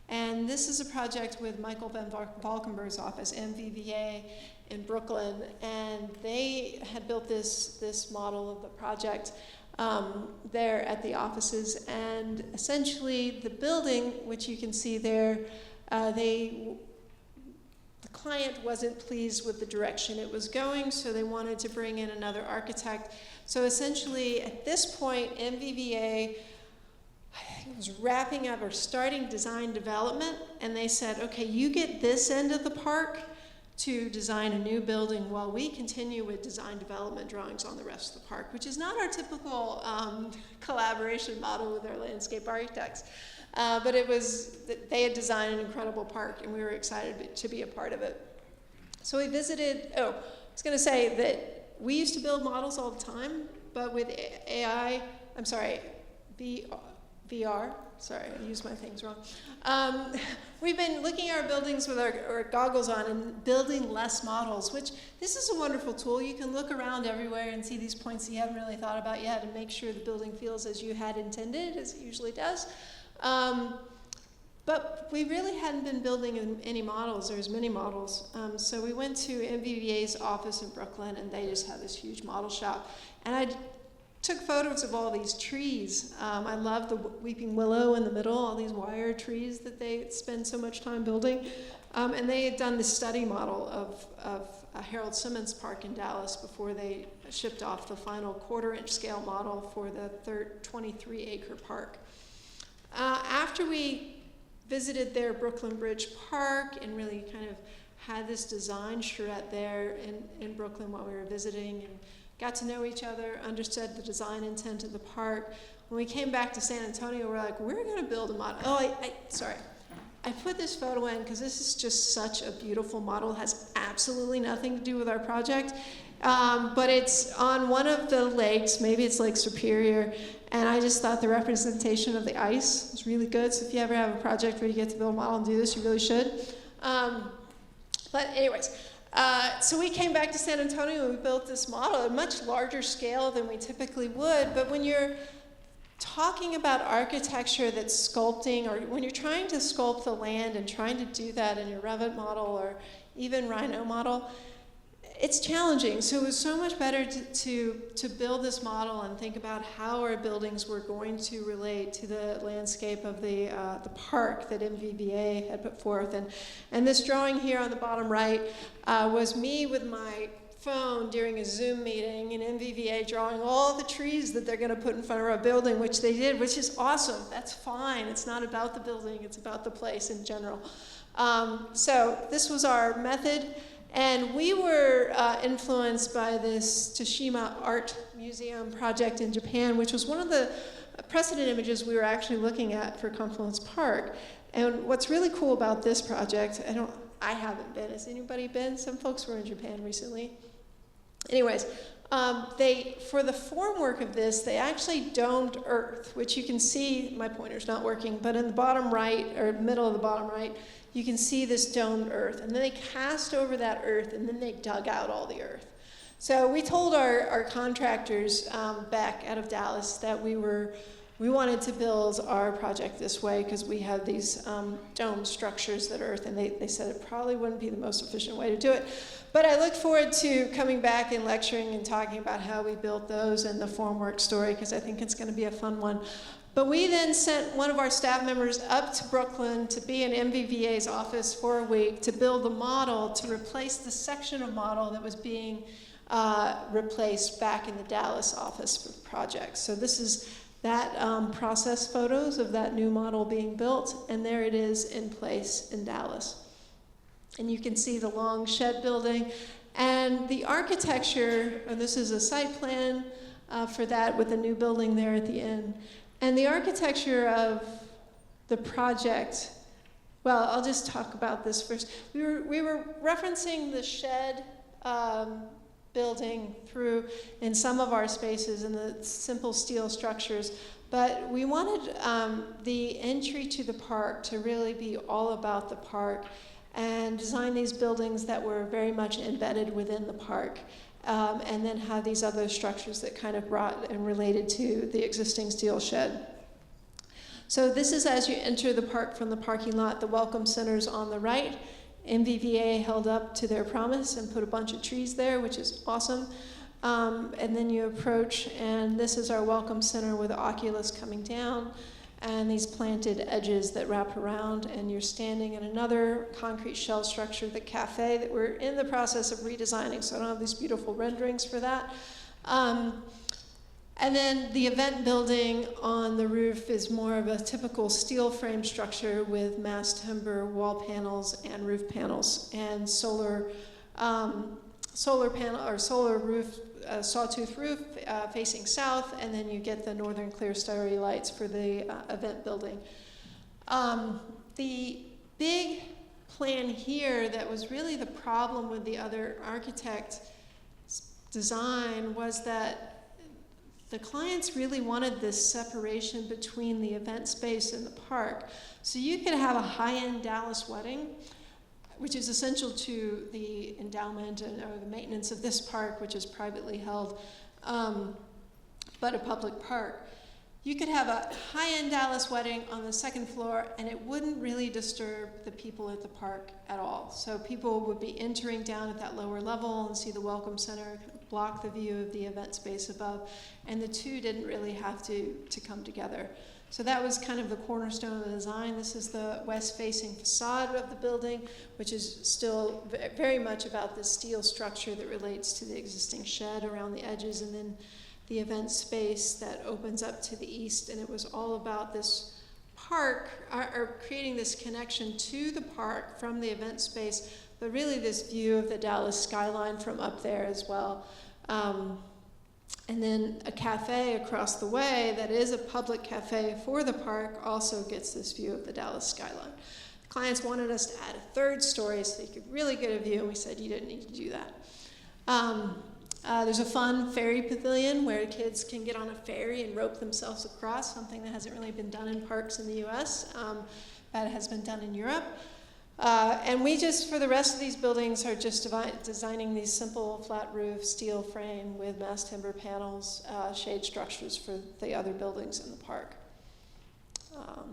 Speaker 2: And this is a project with Michael Van Valkenburg's office, MVVA, in Brooklyn. And they had built this model of the project there at the offices, and essentially the building, which you can see there, the client wasn't pleased with the direction it was going, so they wanted to bring in another architect. So essentially, at this point, MVVA was wrapping up or starting design development, and they said, okay, you get this end of the park to design a new building while we continue with design development drawings on the rest of the park, which is not our typical collaboration model with our landscape architects. But it was, they had designed an incredible park, and we were excited to be a part of it. So we visited, I was going to say that we used to build models all the time, but with VR, sorry, I used my things wrong. We've been looking at our buildings with our goggles on and building less models, which this is a wonderful tool. You can look around everywhere and see these points that you haven't really thought about yet and make sure the building feels as you had intended, as it usually does. But we really hadn't been building any models or as many models. So we went to MVVA's office in Brooklyn, and they just had this huge model shop. And I took photos of all these trees. I love the weeping willow in the middle, all these wire trees that they spend so much time building. And they had done this study model of Harold Simmons Park in Dallas before they shipped off the final quarter-inch scale model for the 23-acre park. After we visited their Brooklyn Bridge Park and really kind of had this design charrette there in Brooklyn while we were visiting, and got to know each other, understood the design intent of the park. When we came back to San Antonio, we're like, we're going to build a model. Sorry. I put this photo in because this is just such a beautiful model. It has absolutely nothing to do with our project. But it's on one of the lakes, maybe it's Lake Superior, and I just thought the representation of the ice was really good. So if you ever have a project where you get to build a model and do this, you really should. But anyways, so we came back to San Antonio and we built this model at a much larger scale than we typically would. But when you're talking about architecture that's sculpting, or when you're trying to sculpt the land and trying to do that in your Revit model or even Rhino model, it's challenging. So it was so much better to build this model and think about how our buildings were going to relate to the landscape of the park that MVVA had put forth. And this drawing here on the bottom right was me with my phone during a Zoom meeting in MVVA drawing all the trees that they're going to put in front of our building, which they did, which is awesome. That's fine. It's not about the building. It's about the place in general. So this was our method. And we were influenced by this Toshima Art Museum project in Japan, which was one of the precedent images we were actually looking at for Confluence Park. And what's really cool about this project, I haven't been. Has anybody been? Some folks were in Japan recently. Anyways, for the formwork of this, they actually domed earth, which you can see, my pointer's not working, but in the bottom right, or middle of the bottom right, you can see this domed earth. And then they cast over that earth, and then they dug out all the earth. So we told our contractors, Beck out of Dallas, that we were we wanted to build our project this way because we had these dome structures at Earth, and they said it probably wouldn't be the most efficient way to do it. But I look forward to coming back and lecturing and talking about how we built those and the formwork story, because I think it's going to be a fun one. But we then sent one of our staff members up to Brooklyn to be in MVVA's office for a week to build the model to replace the section of model that was being replaced back in the Dallas office for the project. So this is that process photos of that new model being built, and there it is in place in Dallas. And you can see the long shed building. And the architecture, and this is a site plan for that with a new building there at the end. And the architecture of the project, well, I'll just talk about this first. We were referencing the shed building through in some of our spaces and the simple steel structures, but we wanted the entry to the park to really be all about the park and design these buildings that were very much embedded within the park, and then have these other structures that kind of brought and related to the existing steel shed. So this is as you enter the park from the parking lot. The Welcome Center's on the right. MVVA held up to their promise and put a bunch of trees there, which is awesome. And then you approach, and this is our Welcome Center with the Oculus coming down and these planted edges that wrap around, and you're standing in another concrete shell structure, the cafe, that we're in the process of redesigning, so I don't have these beautiful renderings for that. And then the event building on the roof is more of a typical steel frame structure with mass timber wall panels and roof panels and solar panel or solar roof, sawtooth roof facing south, and then you get the northern clear starry lights for the event building. The big plan here that was really the problem with the other architect design was that the clients really wanted this separation between the event space and the park. So you could have a high-end Dallas wedding, which is essential to the endowment or the maintenance of this park, which is privately held, but a public park. You could have a high-end Dallas wedding on the second floor, and it wouldn't really disturb the people at the park at all. So people would be entering down at that lower level and see the Welcome Center, block the view of the event space above, and the two didn't really have to come together. So that was kind of the cornerstone of the design. This is the west-facing facade of the building, which is still very much about the steel structure that relates to the existing shed around the edges, and then the event space that opens up to the east. And it was all about this park, or creating this connection to the park from the event space, but really this view of the Dallas skyline from up there as well. And then a cafe across the way that is a public cafe for the park also gets this view of the Dallas skyline. The clients wanted us to add a third story so you could really get a view, and we said you didn't need to do that. There's a fun ferry pavilion where kids can get on a ferry and rope themselves across, something that hasn't really been done in parks in the US, that has been done in Europe. And we just, for the rest of these buildings, are just designing these simple flat roof steel frame with mass timber panels, shade structures for the other buildings in the park.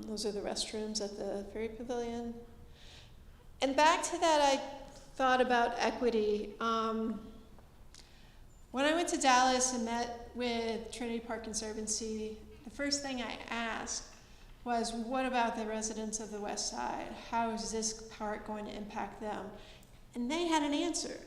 Speaker 2: Those are the restrooms at the ferry pavilion. And back to that, I thought about equity. When I went to Dallas and met with Trinity Park Conservancy, the first thing I asked was, what about the residents of the West Side? How is this park going to impact them? And they had an answer.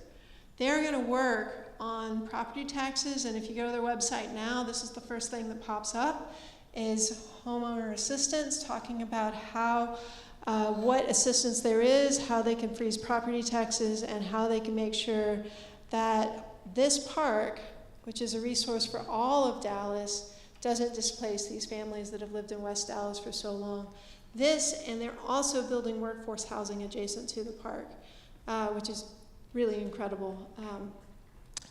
Speaker 2: They're going to work on property taxes, and if you go to their website now, this is the first thing that pops up, is homeowner assistance, talking about how, what assistance there is, how they can freeze property taxes, and how they can make sure that this park, which is a resource for all of Dallas, doesn't displace these families that have lived in West Dallas for so long. This, and they're also building workforce housing adjacent to the park, which is really incredible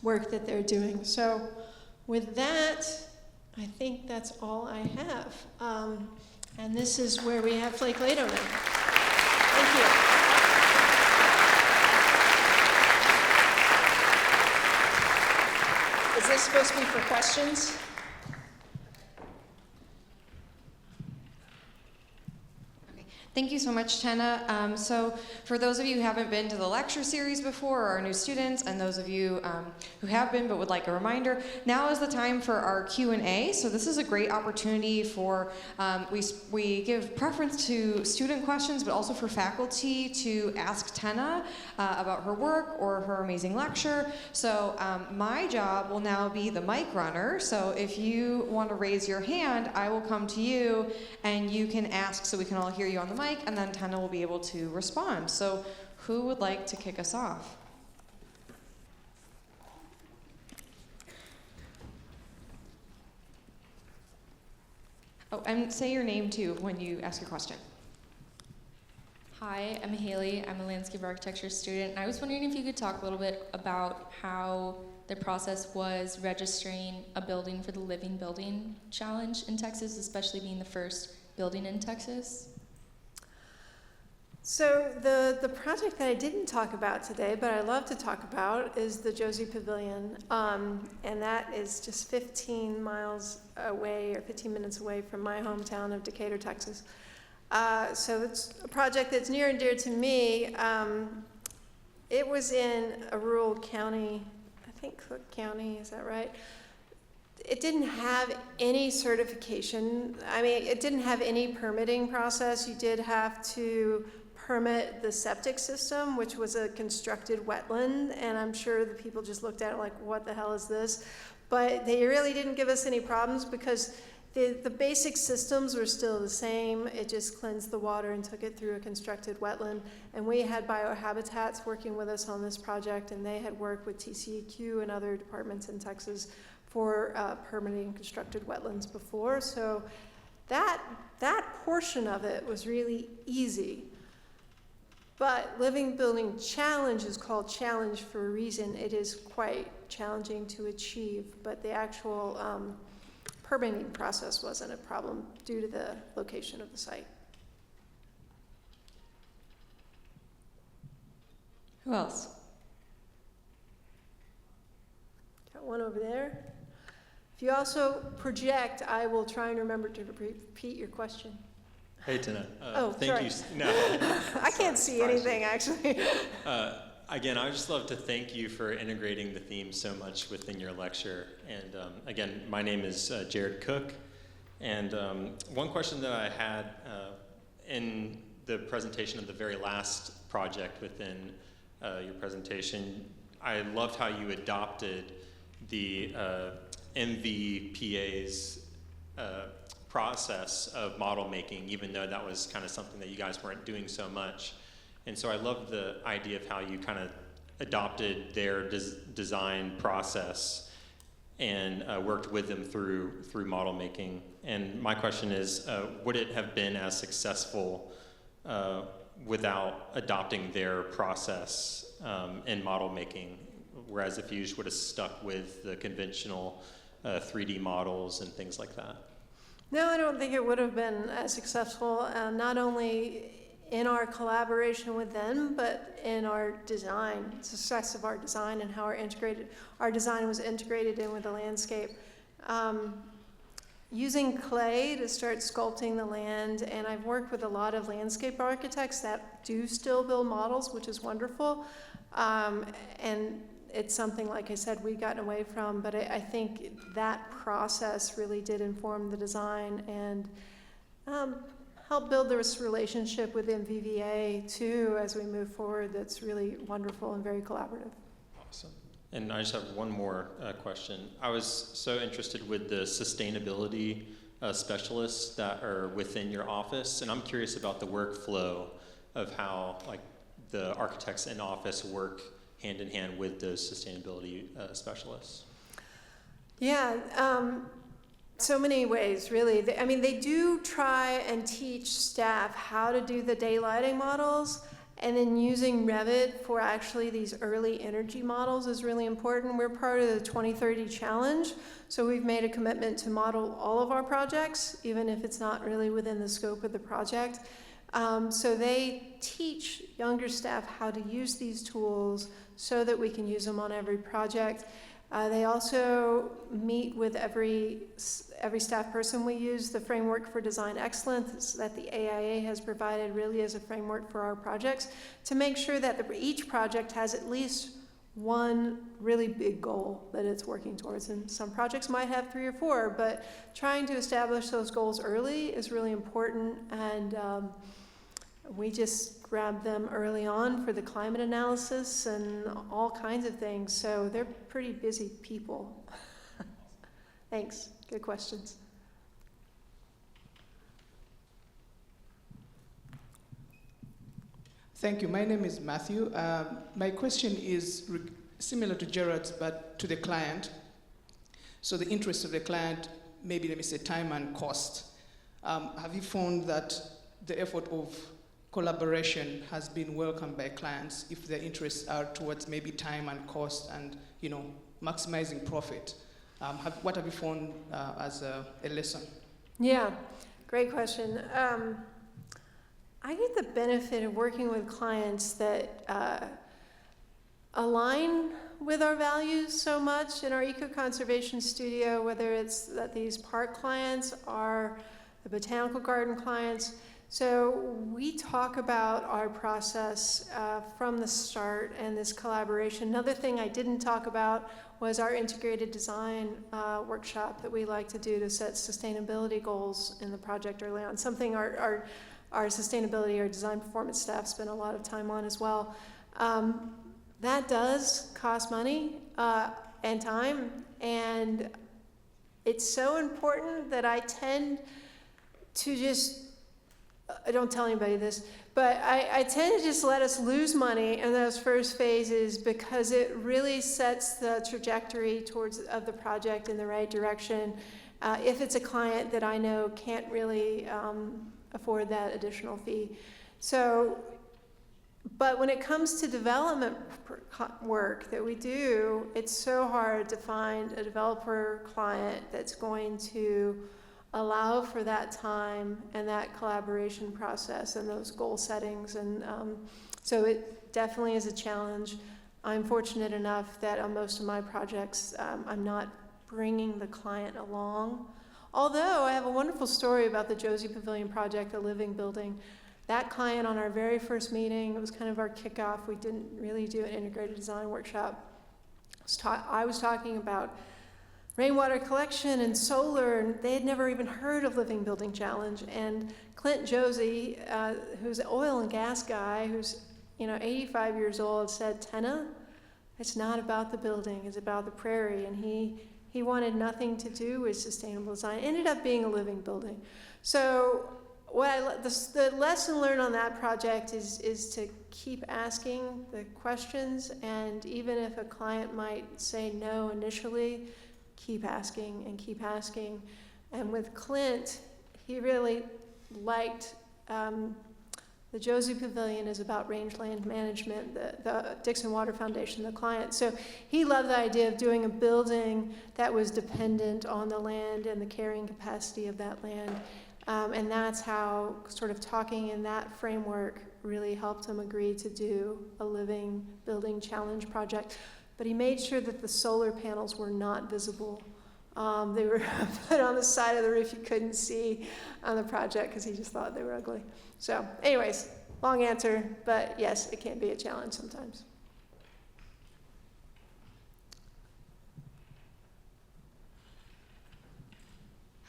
Speaker 2: work that they're doing. So with that, I think that's all I have. And this is where we have Flake Lato now. Thank you. Is this supposed to be for questions?
Speaker 3: Thank you so much, Tenna. So for those of you who haven't been to the lecture series before, or are new students, and those of you who have been but would like a reminder, now is the time for our Q&A. So this is a great opportunity for, we give preference to student questions, but also for faculty to ask Tenna about her work or her amazing lecture. So my job will now be the mic runner. So if you want to raise your hand, I will come to you and you can ask so we can all hear you on the mic, and then Tenna will be able to respond. So who would like to kick us off? Oh, and say your name too when you ask your question.
Speaker 4: Hi, I'm Haley. I'm a landscape architecture student. I was wondering if you could talk a little bit about how the process was registering a building for the Living Building Challenge in Texas, especially being the first building in Texas.
Speaker 2: So the project that I didn't talk about today, but I love to talk about, is the Josey Pavilion, and that is just 15 miles away, or 15 minutes away from my hometown of Decatur, Texas. So it's a project that's near and dear to me. It was in a rural county, I think Cook County, is that right? It didn't have any certification. I mean, it didn't have any permitting process. You did have to permit the septic system, which was a constructed wetland, and I'm sure the people just looked at it like, what the hell is this? But they really didn't give us any problems because the basic systems were still the same. It just cleansed the water and took it through a constructed wetland. And we had biohabitats working with us on this project, and they had worked with TCEQ and other departments in Texas for permitting constructed wetlands before. So that portion of it was really easy. But Living Building Challenge is called Challenge for a reason. It is quite challenging to achieve, but the actual permitting process wasn't a problem due to the location of the site.
Speaker 3: Who else?
Speaker 2: Got one over there. If you also project, I will try and remember to repeat your question.
Speaker 5: Hey, Tenna.
Speaker 2: Oh,
Speaker 5: thank
Speaker 2: sorry.
Speaker 5: you. No.
Speaker 2: I can't see anything, actually.
Speaker 5: Again, I would just love to thank you for integrating the theme so much within your lecture. And again, my name is Jared Cook. And one question that I had in the presentation of the very last project within your presentation, I loved how you adopted the MVPA's process of model making, even though that was kind of something that you guys weren't doing so much. And so I love the idea of how you kind of adopted their design process and worked with them through model making. And my question is, would it have been as successful without adopting their process in model making, whereas if you would have stuck with the conventional 3D models and things like that?
Speaker 2: No, I don't think it would have been as successful, not only in our collaboration with them, but in our design, success of our design and how our design was integrated in with the landscape. Using clay to start sculpting the land, and I've worked with a lot of landscape architects that do still build models, which is wonderful. And it's something, like I said, we've gotten away from, but I think that process really did inform the design and help build this relationship with MVVA too as we move forward. That's really wonderful and very collaborative.
Speaker 5: Awesome. And I just have one more question. I was so interested with the sustainability specialists that are within your office, and I'm curious about the workflow of how like the architects in office work hand in hand with those sustainability specialists.
Speaker 2: Yeah, so many ways, really. They do try and teach staff how to do the daylighting models, and then using Revit for actually these early energy models is really important. We're part of the 2030 challenge, so we've made a commitment to model all of our projects, even if it's not really within the scope of the project. So they teach younger staff how to use these tools so that we can use them on every project. They also meet with every staff person. We use the framework for design excellence that the AIA has provided really as a framework for our projects to make sure that each project has at least one really big goal that it's working towards. And some projects might have 3 or 4, but trying to establish those goals early is really important. And we just grabbed them early on for the climate analysis and all kinds of things. So they're pretty busy people. Thanks. Good questions.
Speaker 6: Thank you. My name is Matthew. My question is similar to Gerard's, but to the client. So the interest of the client, maybe let me say time and cost. Have you found that the effort of collaboration has been welcomed by clients if their interests are towards maybe time and cost and, maximizing profit? What have you found as a lesson?
Speaker 2: Yeah, great question. I get the benefit of working with clients that align with our values so much in our eco-conservation studio, whether it's that these park clients are the botanical garden clients. So we talk about our process from the start and this collaboration. Another thing I didn't talk about was our integrated design workshop that we like to do to set sustainability goals in the project early on. Something our sustainability, our design performance staff spend a lot of time on as well. That does cost money and time, and it's so important that I tend to just, I don't tell anybody this, but I tend to just let us lose money in those first phases because it really sets the trajectory of the project in the right direction. If it's a client that I know can't really afford that additional fee. So, but when it comes to development work that we do, it's so hard to find a developer client that's going to allow for that time and that collaboration process and those goal settings. And so it definitely is a challenge. I'm fortunate enough that on most of my projects, I'm not bringing the client along. Although I have a wonderful story about the Josey Pavilion project, a living building. That client on our very first meeting, it was kind of our kickoff. We didn't really do an integrated design workshop. I was talking about rainwater collection and solar, and they had never even heard of Living Building Challenge. And Clint Josey, who's an oil and gas guy, who's 85 years old, said, "Tenna, it's not about the building, it's about the prairie." And he wanted nothing to do with sustainable design. It ended up being a living building. So the lesson learned on that project is to keep asking the questions, and even if a client might say no initially, keep asking and keep asking. And with Clint, he really liked the Josey Pavilion is about rangeland management, the Dixon Water Foundation, the client. So he loved the idea of doing a building that was dependent on the land and the carrying capacity of that land. And that's how sort of talking in that framework really helped him agree to do a living building challenge project. But he made sure that the solar panels were not visible. They were put on the side of the roof you couldn't see on the project because he just thought they were ugly. So anyways, long answer, but yes, it can be a challenge sometimes.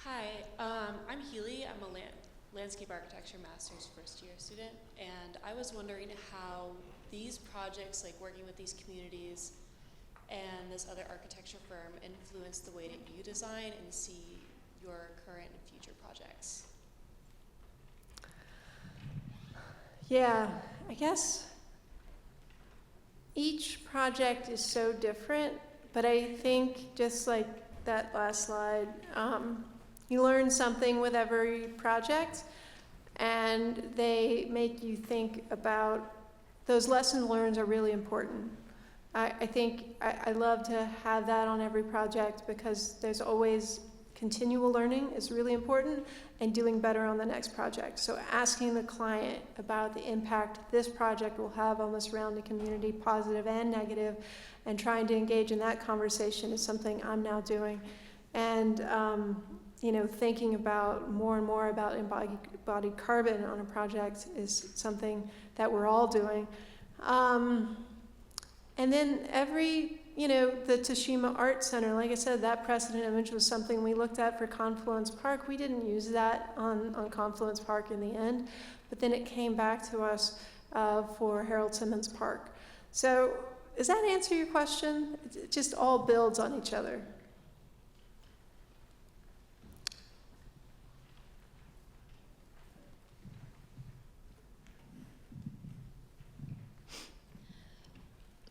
Speaker 7: Hi, I'm Healy. I'm a landscape architecture master's first year student, and I was wondering how these projects, like working with these communities and this other architecture firm, influence the way that you design and see your current and future projects.
Speaker 2: Yeah, I guess each project is so different, but I think just like that last slide, you learn something with every project, and they make you think about those lessons learned are really important. I think I love to have that on every project because there's always continual learning is really important and doing better on the next project. So asking the client about the impact this project will have on the surrounding community, positive and negative, and trying to engage in that conversation is something I'm now doing. And thinking about more and more about embodied carbon on a project is something that we're all doing. And then the Toshima Art Center, like I said, that precedent image was something we looked at for Confluence Park. We didn't use that on Confluence Park in the end, but then it came back to us for Harold Simmons Park. So does that answer your question? It just all builds on each other.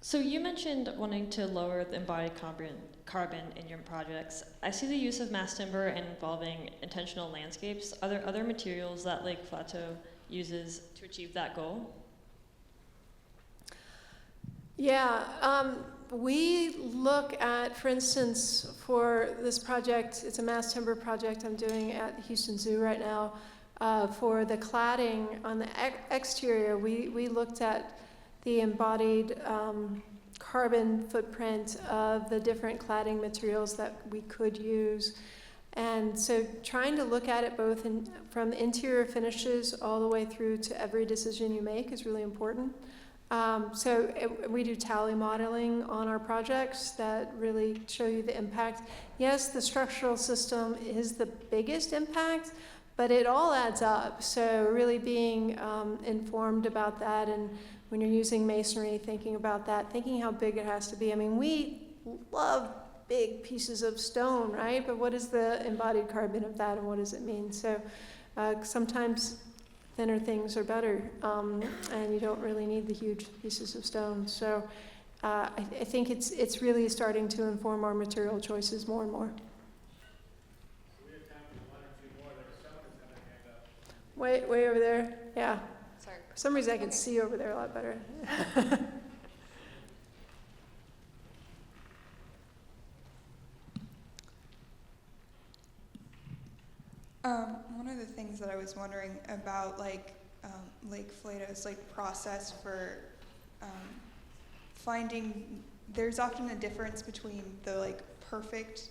Speaker 8: So you mentioned wanting to lower the embodied carbon in your projects. I see the use of mass timber and involving intentional landscapes. Are there other materials that Lake Flato uses to achieve that goal?
Speaker 2: Yeah, we look at, for instance, for this project, it's a mass timber project I'm doing at Houston Zoo right now. For the cladding on the exterior, we looked at the embodied carbon footprint of the different cladding materials that we could use. And so trying to look at it both from interior finishes all the way through to every decision you make is really important. We do tally modeling on our projects that really show you the impact. Yes, the structural system is the biggest impact, but it all adds up. So really being informed about that, and when you're using masonry, thinking about that, thinking how big it has to be. I mean, we love big pieces of stone, right? But what is the embodied carbon of that, and what does it mean? So sometimes thinner things are better, and you don't really need the huge pieces of stone. So I think it's really starting to inform our material choices more and more.
Speaker 1: We have time for one or two more. There was someone who's had their hand up.
Speaker 2: Way over there, yeah.
Speaker 4: Sorry.
Speaker 2: For some reason I can see over there a lot better.
Speaker 9: One of the things that I was wondering about, Lake Flato's process for finding, there's often a difference between the perfect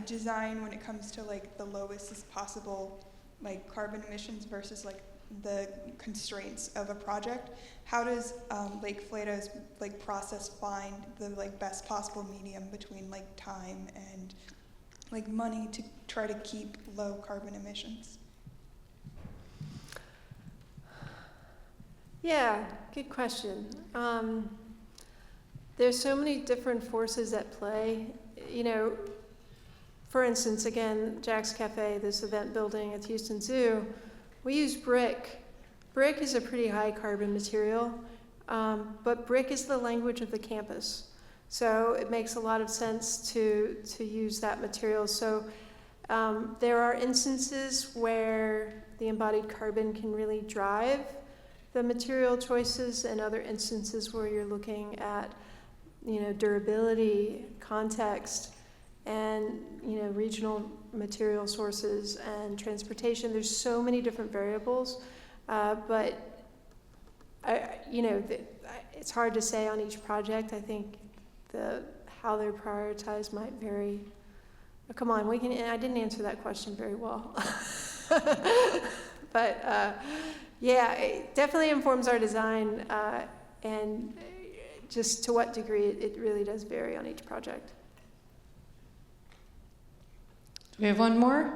Speaker 9: design when it comes to the lowest as possible carbon emissions versus the constraints of a project. How does Lake Flato's process find the best possible medium between time and money to try to keep low carbon emissions?
Speaker 2: Yeah, good question. There's so many different forces at play. For instance, again, Jack's Cafe, this event building at Houston Zoo, we use brick. Brick is a pretty high carbon material, but brick is the language of the campus. So it makes a lot of sense to use that material. So there are instances where the embodied carbon can really drive the material choices, and other instances where you're looking at, durability, context, and regional material sources and transportation. There's so many different variables, but it's hard to say on each project. I think how they're prioritized might vary. Oh, come on, I didn't answer that question very well. But yeah, it definitely informs our design, and just to what degree it really does vary on each project.
Speaker 3: Do we have one more?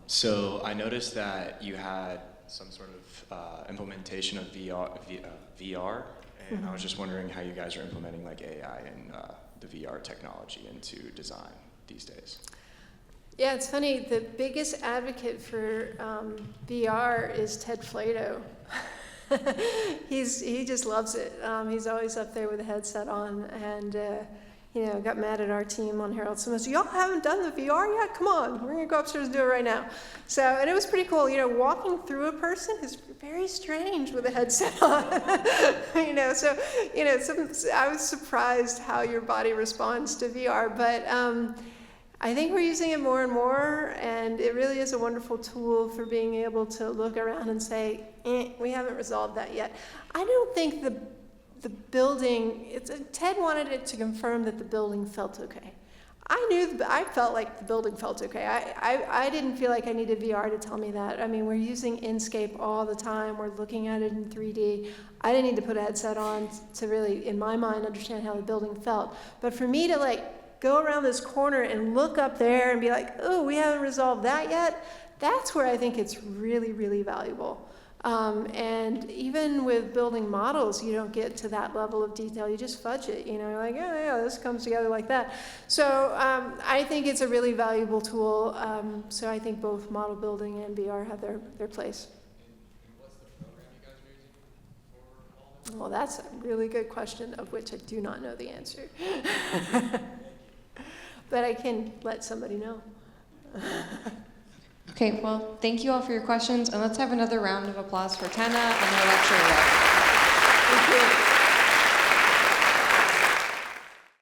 Speaker 10: So I noticed that you had some sort of implementation of VR, and I was just wondering how you guys are implementing AI and the VR technology into design these days.
Speaker 2: Yeah, it's funny. The biggest advocate for VR is Ted Flato. He just loves it. He's always up there with a headset on, and got mad at our team on Harold Simmons. Y'all haven't done the VR yet? Come on, we're gonna go upstairs and do it right now. So, and it was pretty cool. Walking through a person is very strange with a headset on. I was surprised how your body responds to VR, but I I think we're using it more and more, and it really is a wonderful tool for being able to look around and say, we haven't resolved that yet. I don't think the building, Ted wanted it to confirm that the building felt okay. I felt like the building felt okay. I didn't feel like I needed VR to tell me that. I mean, we're using Inkscape all the time. We're looking at it in 3D. I didn't need to put a headset on to really, in my mind, understand how the building felt. But for me to like go around this corner and look up there and be like, oh, we haven't resolved that yet, that's where I think it's really, really valuable. And even with building models, you don't get to that level of detail. You just fudge it, you know, you're like, oh, yeah, this comes together like that. So I think it's a really valuable tool. So I think both model building and VR have their place.
Speaker 11: And what's the program you guys are using for all this?
Speaker 2: Well, that's a really good question, of which I do not know the answer. But I can let somebody know.
Speaker 3: Okay, well, thank you all for your questions, and let's have another round of applause for Tenna and her lecture.
Speaker 2: Thank you.